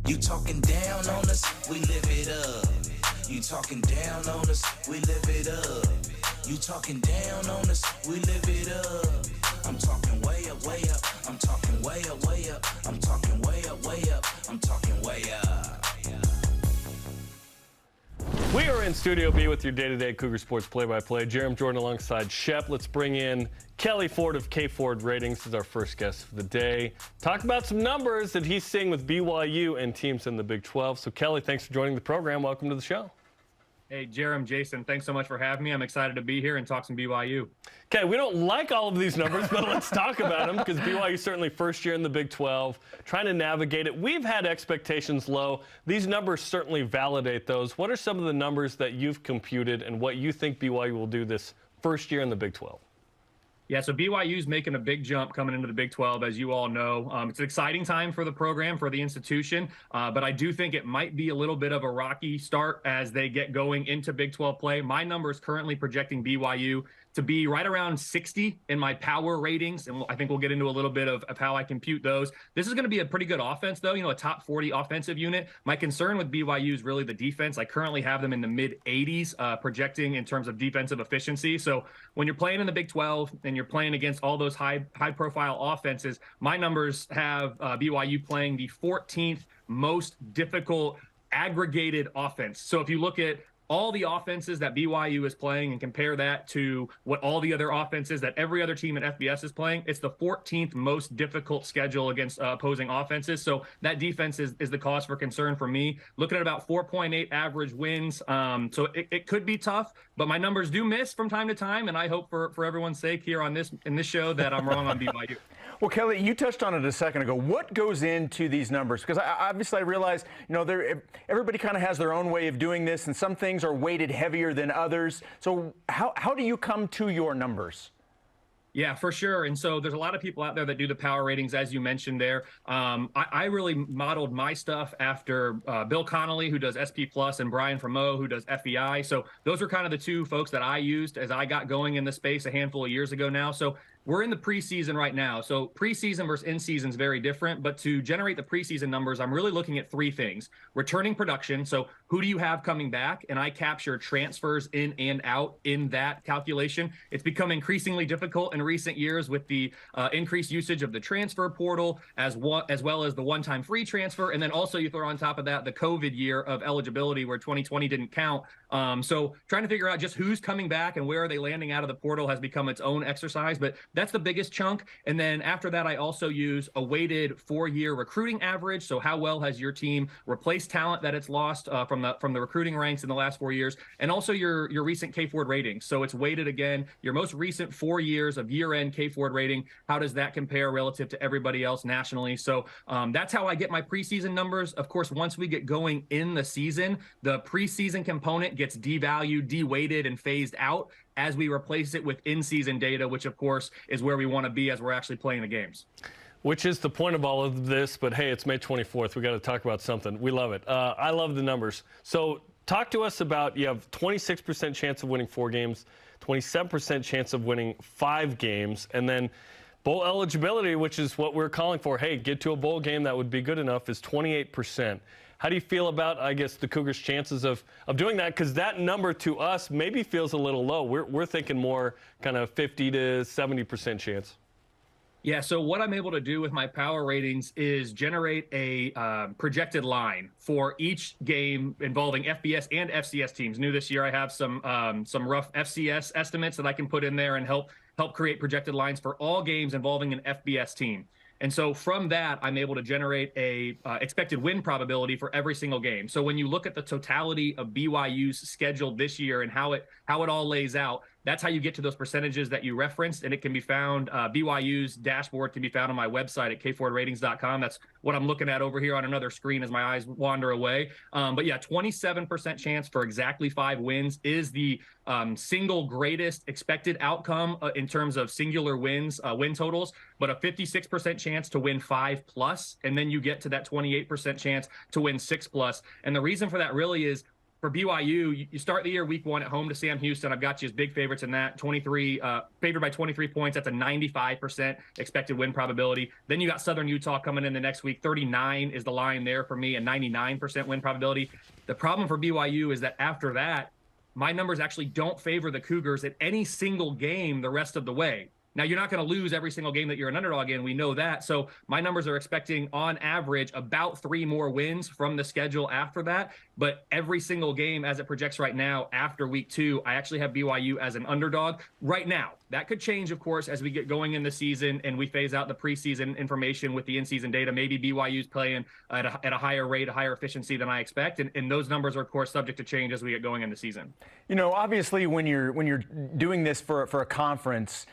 You talking down on us, we live it up. You talking down on us, we live it up. You talking down on us, we live it up. I'm talking way up, way up. I'm talking way up, way up. I'm talking way up, way up. I'm talking way up. We are in Studio B with your day-to-day Cougar Sports play-by-play. Jerem Jordan alongside Shep. Let's bring in KFORD of KFORD Ratings as our first guest for the day. Talk about some numbers that he's seeing with BYU and teams in the Big 12. So, Kelley, thanks for joining the program. Welcome to the show. Hey, Jerem, Jason, thanks so much for having me. I'm excited to be here and talk some BYU. Okay, we don't like all of these numbers, but let's talk about them because BYU certainly first year in the Big 12, trying to navigate it. We've had expectations low. These numbers certainly validate those. What are some of the numbers that you've computed and what you think BYU will do this first year in the Big 12? Yeah, so BYU's making a big jump coming into the Big 12, as you all know. It's an exciting time for the program, for the institution, but I do think it might be a little bit of a rocky start as they get going into Big 12 play. My number is currently projecting BYU to be right around 60 in my power ratings, and I think we'll get into a little bit of how I compute those. This is going to be a pretty good offense, though, a top 40 offensive unit. My concern with BYU is really the defense. I currently have them in the mid-80s, projecting in terms of defensive efficiency. So when you're playing in the Big 12 and you're playing against all those high-profile offenses, my numbers have BYU playing the 14th most difficult aggregated offense. So if you look at all the offenses that BYU is playing and compare that to what all the other offenses that every other team in FBS is playing, it's the 14th most difficult schedule against opposing offenses. So that defense is the cause for concern for me. Looking at about 4.8 average wins. So it could be tough, but my numbers do miss from time to time. And I hope for everyone's sake here in this show that I'm wrong on BYU. Well, Kelley, you touched on it a second ago. What goes into these numbers? Because I realize, everybody kind of has their own way of doing this, and some things are weighted heavier than others. So how do you come to your numbers? Yeah, for sure. And so there's a lot of people out there that do the power ratings, as you mentioned there. I really modeled my stuff after Bill Connolly, who does SP Plus, and Brian Fremeau, who does FEI. So those are kind of the two folks that I used as I got going in the space a handful of years ago now. So we're in the preseason right now. So preseason versus in-season is very different. But to generate the preseason numbers, I'm really looking at three things. Returning production. So who do you have coming back? And I capture transfers in and out in that calculation. It's become increasingly difficult in recent years with the increased usage of the transfer portal as well as the one-time free transfer. And then also you throw on top of that the COVID year of eligibility where 2020 didn't count. So trying to figure out just who's coming back and where are they landing out of the portal has become its own exercise. But that's the biggest chunk. And then after that, I also use a weighted 4-year recruiting average. So how well has your team replaced talent that it's lost from the recruiting ranks in the last 4 years? And also your recent KFORD ratings. So it's weighted again, your most recent 4 years of year-end KFORD rating. How does that compare relative to everybody else nationally? So that's how I get my preseason numbers. Of course, once we get going in the season, the preseason component gets devalued, deweighted, and phased out as we replace it with in-season data, which of course is where we want to be as we're actually playing the games. Which is the point of all of this, but hey, it's May 24th. We got to talk about something. We love it. I love the numbers. So talk to us about, you have 26% chance of winning 4 games, 27% chance of winning 5 games, and then bowl eligibility, which is what we're calling for. Hey, get to a bowl game, that would be good enough, is 28%. How do you feel about, I guess, the Cougars' chances of doing that? Because that number to us maybe feels a little low. We're thinking more kind of 50 to 70% chance. Yeah, so what I'm able to do with my power ratings is generate a projected line for each game involving FBS and FCS teams. New this year, I have some rough FCS estimates that I can put in there and help create projected lines for all games involving an FBS team. And so from that, I'm able to generate a expected win probability for every single game. So when you look at the totality of BYU's schedule this year and how it all lays out, that's how you get to those percentages that you referenced, and it can be found, BYU's dashboard can be found on my website at kfordratings.com. That's what I'm looking at over here on another screen as my eyes wander away. But yeah, 27% chance for exactly 5 wins is the single greatest expected outcome in terms of singular wins, win totals, but a 56% chance to win 5+, and then you get to that 28% chance to win 6+. And the reason for that really is for BYU, you start the year week 1 at home to Sam Houston. I've got you as big favorites in that. Favored by 23 points. That's a 95% expected win probability. Then you got Southern Utah coming in the next week. 39 is the line there for me, a 99% win probability. The problem for BYU is that after that, my numbers actually don't favor the Cougars at any single game the rest of the way. Now, you're not going to lose every single game that you're an underdog in. We know that. So my numbers are expecting, on average, about 3 more wins from the schedule after that. But every single game, as it projects right now, after week 2, I actually have BYU as an underdog right now. That could change, of course, as we get going in the season and we phase out the preseason information with the in-season data. Maybe BYU's playing at a higher rate, a higher efficiency than I expect. And those numbers are, of course, subject to change as we get going in the season. You know, obviously, when you're doing this for a conference,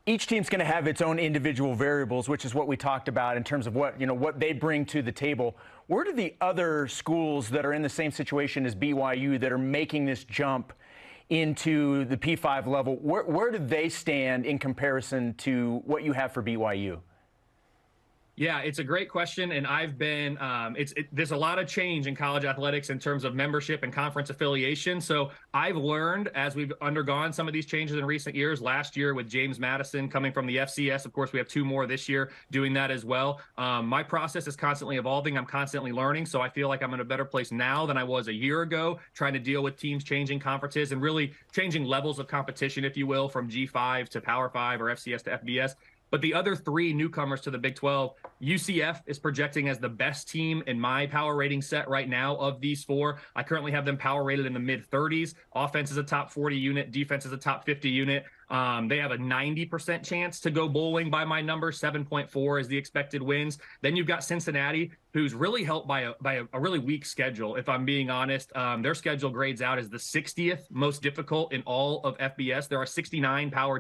each team's going to have its own individual variables, which is what we talked about in terms of what they bring to the table. Where do the other schools that are in the same situation as BYU that are making this jump into the P5 level, where do they stand in comparison to what you have for BYU? Yeah, it's a great question, and I've been there's a lot of change in college athletics in terms of membership and conference affiliation. So I've learned as we've undergone some of these changes in recent years. Last year with James Madison coming from the FCS, of course, we have 2 more this year doing that as well. My process is constantly evolving. I'm constantly learning, so I feel like I'm in a better place now than I was a year ago, trying to deal with teams changing conferences and really changing levels of competition, if you will, from G5 to Power 5 or FCS to FBS. But the other 3 newcomers to the Big 12, UCF is projecting as the best team in my power rating set right now of these 4. I currently have them power rated in the mid-30s. Offense is a top 40 unit. Defense is a top 50 unit. They have a 90% chance to go bowling by my number. 7.4 is the expected wins. Then you've got Cincinnati, who's really helped by a really weak schedule, if I'm being honest. Their schedule grades out as the 60th most difficult in all of FBS. There are 69 Power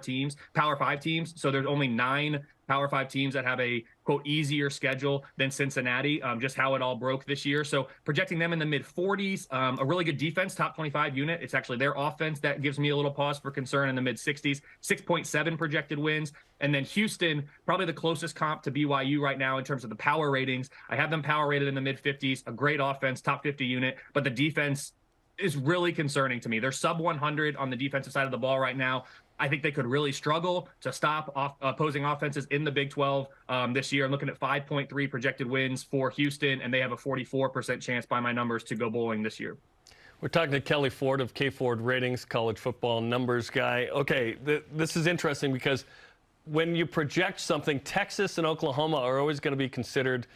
5 teams, so there's only 9 Power 5 teams that have a, quote, easier schedule than Cincinnati, just how it all broke this year. So projecting them in the mid-40s, a really good defense, top 25 unit. It's actually their offense that gives me a little pause for concern in the mid-60s, 6.7 projected wins. And then Houston, probably the closest comp to BYU right now in terms of the power ratings. I have them power rated in the mid-50s, a great offense, top 50 unit, but the defense is really concerning to me. They're sub 100 on the defensive side of the ball right now. I think they could really struggle to stop opposing offenses in the Big 12 this year. I'm looking at 5.3 projected wins for Houston, and they have a 44% chance by my numbers to go bowling this year. We're talking to Kelley Ford of KFORD Ratings, college football numbers guy. Okay, this is interesting because when you project something, Texas and Oklahoma are always going to be considered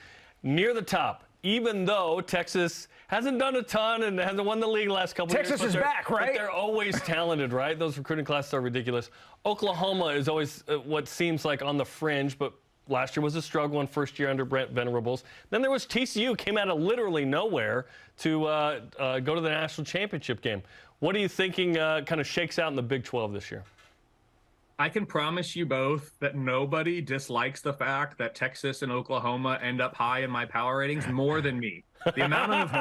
near the top, even though Texas hasn't done a ton and hasn't won the league the last couple of years. Texas is back, right? But they're always talented, right? Those recruiting classes are ridiculous. Oklahoma is always what seems like on the fringe, but last year was a struggle in first year under Brent Venerables. Then there was TCU, came out of literally nowhere to go to the national championship game. What are you thinking kind of shakes out in the Big 12 this year? I can promise you both that nobody dislikes the fact that Texas and Oklahoma end up high in my power ratings more than me. The amount of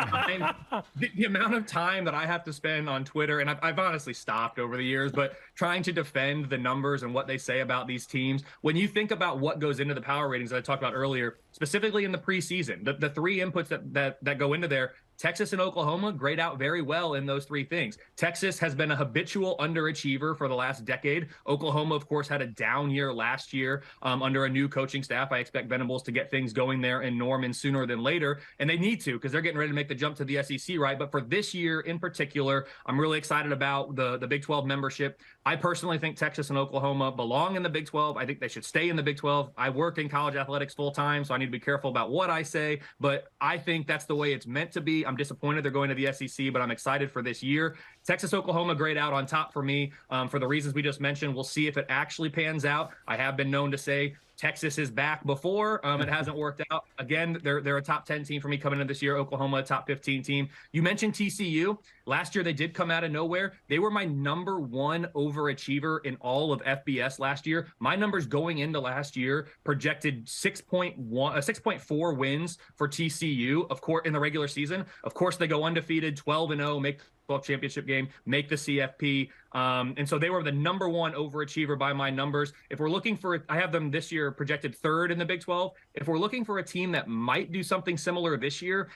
time that I have to spend on Twitter, and I've honestly stopped over the years, but trying to defend the numbers and what they say about these teams. When you think about what goes into the power ratings that I talked about earlier, specifically in the preseason, the 3 inputs that go into there, Texas and Oklahoma grade out very well in those 3 things. Texas has been a habitual underachiever for the last decade. Oklahoma, of course, had a down year last year under a new coaching staff. I expect Venables to get things going there in Norman sooner than later, and they need to because they're getting ready to make the jump to the SEC, right? But for this year in particular, I'm really excited about the Big 12 membership. I personally think Texas and Oklahoma belong in the Big 12. I think they should stay in the Big 12. I work in college athletics full time, so I need to be careful about what I say, but I think that's the way it's meant to be. I'm disappointed they're going to the SEC, but I'm excited for this year. Texas, Oklahoma grade out on top for me for the reasons we just mentioned. We'll see if it actually pans out. I have been known to say Texas is back before. It hasn't worked out. Again, they're a top 10 team for me coming into this year. Oklahoma, a top 15 team. You mentioned TCU. Last year, they did come out of nowhere. They were my number 1 overachiever in all of FBS last year. My numbers going into last year projected 6.4 wins for TCU, of course, in the regular season. Of course, they go undefeated, 12-0, make the 12 championship game, make the CFP. And so they were the number 1 overachiever by my numbers. If we're looking for, I have them this year projected 3rd in the Big 12. If we're looking for a team that might do something similar this year,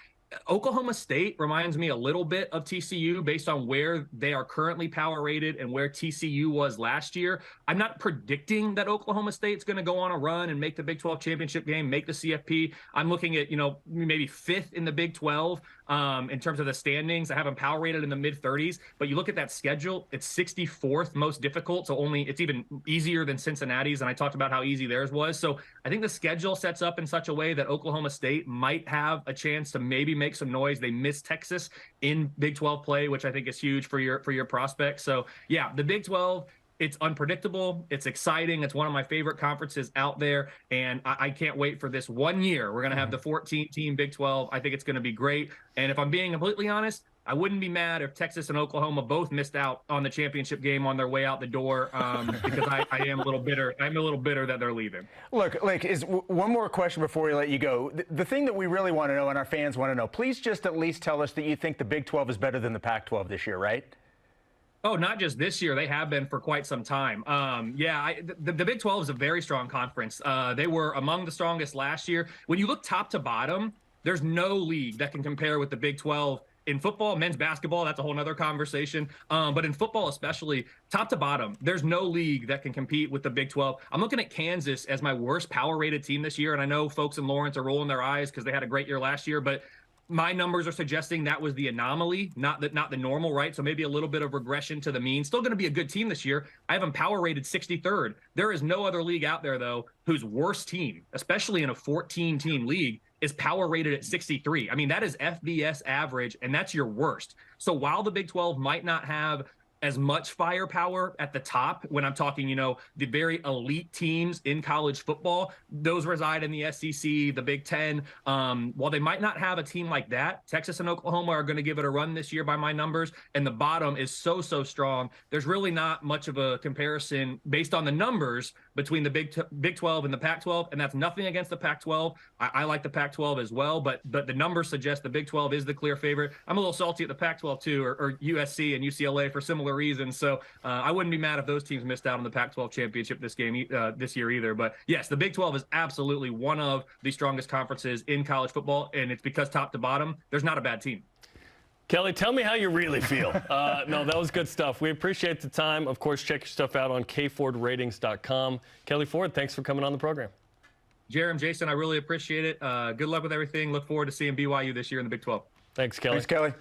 Oklahoma State reminds me a little bit of TCU based on where they are currently power rated and where TCU was last year. I'm not predicting that Oklahoma State's going to go on a run and make the Big 12 championship game, make the CFP. I'm looking at, maybe 5th in the Big 12 in terms of the standings. I have them power rated in the mid-30s, but you look at that schedule, it's 64th most difficult. So it's even easier than Cincinnati's. And I talked about how easy theirs was. So I think the schedule sets up in such a way that Oklahoma State might have a chance to maybe make some noise. They missed Texas in Big 12 play, which I think is huge for your prospects. So yeah, the Big 12, it's unpredictable. It's exciting. It's one of my favorite conferences out there. And I can't wait for this 1 year. We're going to have the 14-team Big 12. I think it's going to be great. And if I'm being completely honest, I wouldn't be mad if Texas and Oklahoma both missed out on the championship game on their way out the door because I am a little bitter. I'm a little bitter that they're leaving. Look, one more question before we let you go. The thing that we really want to know and our fans want to know, please just at least tell us that you think the Big 12 is better than the Pac-12 this year, right? Oh, not just this year. They have been for quite some time. The Big 12 is a very strong conference. They were among the strongest last year. When you look top to bottom, there's no league that can compare with the Big 12. In football, men's basketball, that's a whole nother conversation. But in football, especially top to bottom, there's no league that can compete with the Big 12. I'm looking at Kansas as my worst power rated team this year. And I know folks in Lawrence are rolling their eyes because they had a great year last year, but my numbers are suggesting that was the anomaly, not the normal, right? So maybe a little bit of regression to the mean. Still going to be a good team this year. I have them power rated 63rd. There is no other league out there, though, whose worst team, especially in a 14-team league, is power rated at 63. I mean, that is FBS average, and that's your worst. So while the Big 12 might not have as much firepower at the top, when I'm talking, the very elite teams in college football, those reside in the SEC, the Big Ten. While they might not have a team like that, Texas and Oklahoma are going to give it a run this year by my numbers, and the bottom is so strong. There's really not much of a comparison based on the numbers between the Big 12 and the Pac-12, and that's nothing against the Pac-12. I like the Pac-12 as well, but the numbers suggest the Big 12 is the clear favorite. I'm a little salty at the Pac-12 too, or USC and UCLA for similar reasons. So I wouldn't be mad if those teams missed out on the Pac-12 championship this year either. But yes, the Big 12 is absolutely one of the strongest conferences in college football, and it's because top to bottom, there's not a bad team. Kelley, tell me how you really feel. No, that was good stuff. We appreciate the time. Of course, check your stuff out on KFORDratings.com. Kelley Ford, thanks for coming on the program. Jerem, Jason, I really appreciate it. Good luck with everything. Look forward to seeing BYU this year in the Big 12. Thanks, Kelley. Thanks, Kelley.